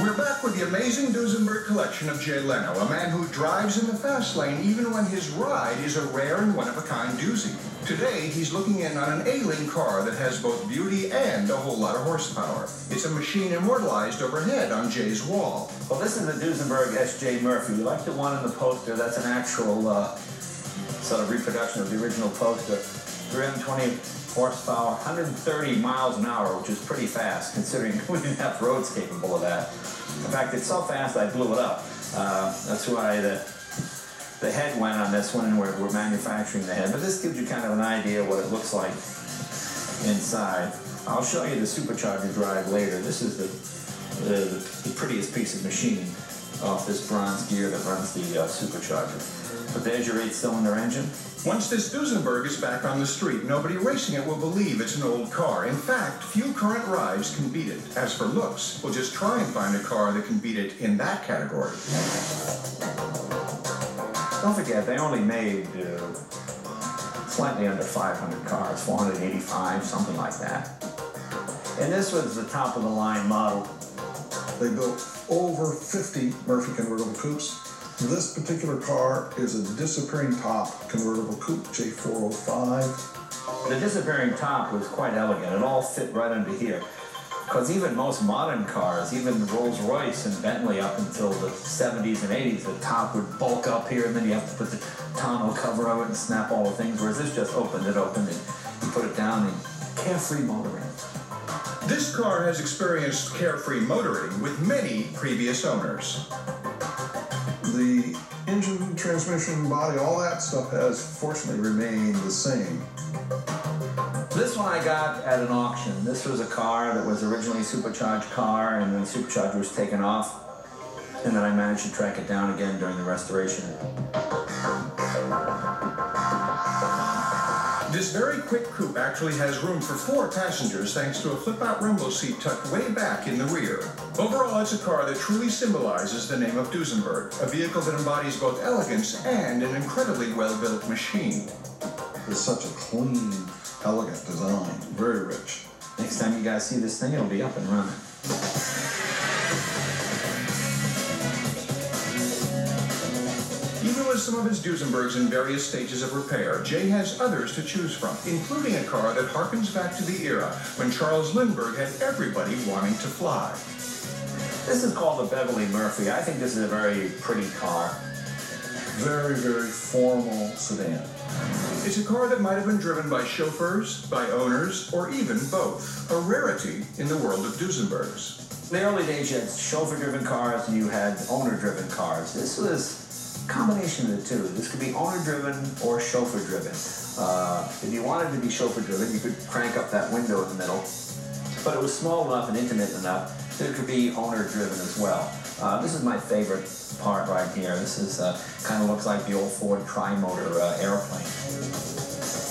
We're back with the amazing Duesenberg collection of Jay Leno, a man who drives in the fast lane even when his ride is a rare and one-of-a-kind doozy. Today, he's looking in on an ailing car that has both beauty and a whole lot of horsepower. It's a machine immortalized overhead on Jay's wall. Well, this is the Duesenberg S.J. Murphy. You like the one in the poster? That's an actual sort of reproduction of the original poster. 320 horsepower, 130 miles an hour, which is pretty fast, considering we didn't have roads capable of that. In fact, it's so fast I blew it up. That's why the head went on this one, and we're manufacturing the head. But this gives you kind of an idea of what it looks like inside. I'll show you the supercharger drive later. This is the prettiest piece of machining off this bronze gear that runs the supercharger. But there's your 8-cylinder engine. Once this Duesenberg is back on the street, nobody racing it will believe it's an old car. In fact, few current rides can beat it. As for looks, we'll just try and find a car that can beat it in that category. Don't forget, they only made slightly under 500 cars, 485, something like that. And this was the top-of-the-line model. They built over 50 Murphy convertible coupes. This particular car is a disappearing top convertible coupe, J405. The disappearing top was quite elegant. It all fit right under here. Because even most modern cars, even Rolls-Royce and Bentley up until the 70s and 80s, the top would bulk up here, and then you have to put the tonneau cover over it and snap all the things, whereas this just opened, and you put it down, and carefree motoring. This car has experienced carefree motoring with many previous owners. The engine, transmission, body, all that stuff has fortunately remained the same. This one I got at an auction. This was a car that was originally a supercharged car, and then the supercharger was taken off, and then I managed to track it down again during the restoration. This very quick coupe actually has room for 4 passengers thanks to a flip-out rumble seat tucked way back in the rear. Overall, it's a car that truly symbolizes the name of Duesenberg, a vehicle that embodies both elegance and an incredibly well-built machine. It's such a clean, elegant design, very rich. Next time you guys see this thing, it'll be up and running. Even with some of his Duesenbergs in various stages of repair, Jay has others to choose from, including a car that harkens back to the era when Charles Lindbergh had everybody wanting to fly. This is called the Beverly Murphy. I think this is a very pretty car. Very, very formal sedan. It's a car that might have been driven by chauffeurs, by owners, or even both. A rarity in the world of Duesenbergs. In the early days, you had chauffeur-driven cars and you had owner-driven cars. This was a combination of the two. This could be owner-driven or chauffeur-driven. If you wanted to be chauffeur-driven, you could crank up that window in the middle. But it was small enough and intimate enough that it could be owner-driven as well. This is my favorite part right here. This is kind of looks like the old Ford tri-motor airplane.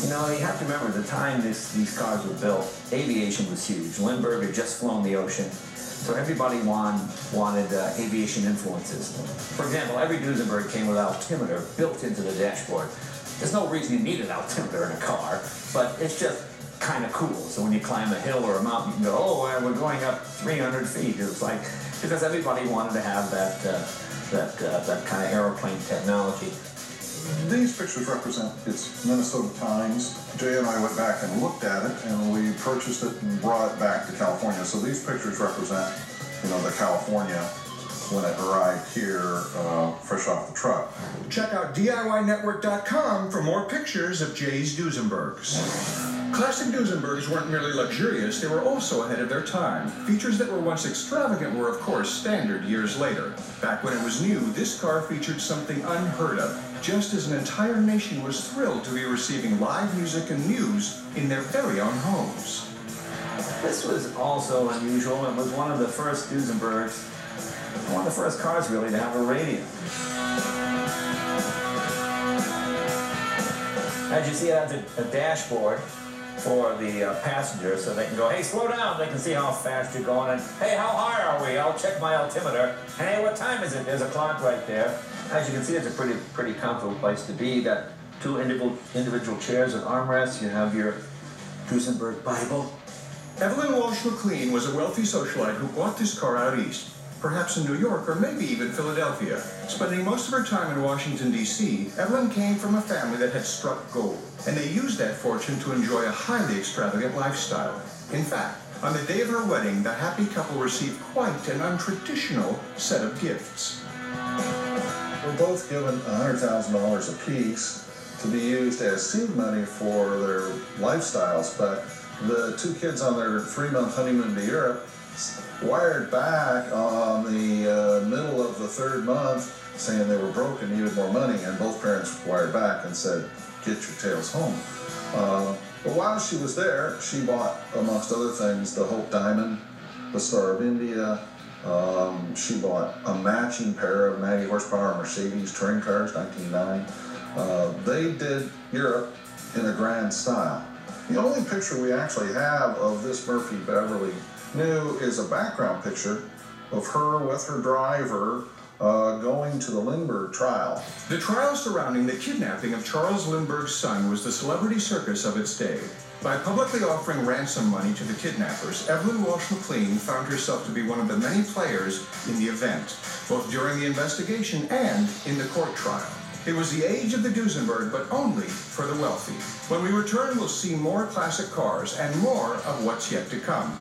You know, you have to remember the time these cars were built, aviation was huge. Lindbergh had just flown the ocean, so everybody wanted aviation influences. For example, every Duesenberg came with altimeter built into the dashboard. There's no reason you need an altimeter in a car, but it's just kind of cool. So when you climb a hill or a mountain, you can go, oh, we're going up 300 feet. It's like, because everybody wanted to have that kind of aeroplane technology. These pictures represent its Minnesota Times. Jay and I went back and looked at it, and we purchased it and brought it back to California. So these pictures represent, the California when it arrived here, fresh off the truck. Check out DIYnetwork.com for more pictures of Jay's Duesenbergs. Classic Duesenbergs weren't merely luxurious, they were also ahead of their time. Features that were once extravagant were, of course, standard years later. Back when it was new, this car featured something unheard of, just as an entire nation was thrilled to be receiving live music and news in their very own homes. This was also unusual. It was one of the first Duesenbergs, one of the first cars really to have a radio. As you see, it has a dashboard for the passengers, so they can go, hey, slow down. They can see how fast you're going, and hey, how high are we? I'll check my altimeter. And hey, what time is it? There's a clock right there. As you can see, it's a pretty comfortable place to be. You got 2 individual chairs with armrests. You have your Duesenberg Bible. Evelyn Walsh McLean was a wealthy socialite who bought this car out east. perhaps in New York or maybe even Philadelphia. Spending most of her time in Washington, D.C., Evelyn came from a family that had struck gold, and they used that fortune to enjoy a highly extravagant lifestyle. In fact, on the day of her wedding, the happy couple received quite an untraditional set of gifts. We're both given $100,000 apiece to be used as seed money for their lifestyles, but the two kids on their 3-month honeymoon to Europe wired back on the middle of the 3rd month saying they were broke and needed more money, and both parents wired back and said, "Get your tails home." But while she was there, she bought, amongst other things, the Hope Diamond, the Star of India. She bought a matching pair of 90 horsepower Mercedes touring cars, 1909. They did Europe in a grand style. The only picture we actually have of this Murphy Beverly new is a background picture of her with her driver going to the Lindbergh trial. The trial surrounding the kidnapping of Charles Lindbergh's son was the celebrity circus of its day. By publicly offering ransom money to the kidnappers, Evelyn Walsh McLean found herself to be one of the many players in the event, both during the investigation and in the court trial. It was the age of the Duesenberg, but only for the wealthy. When we return, we'll see more classic cars and more of what's yet to come.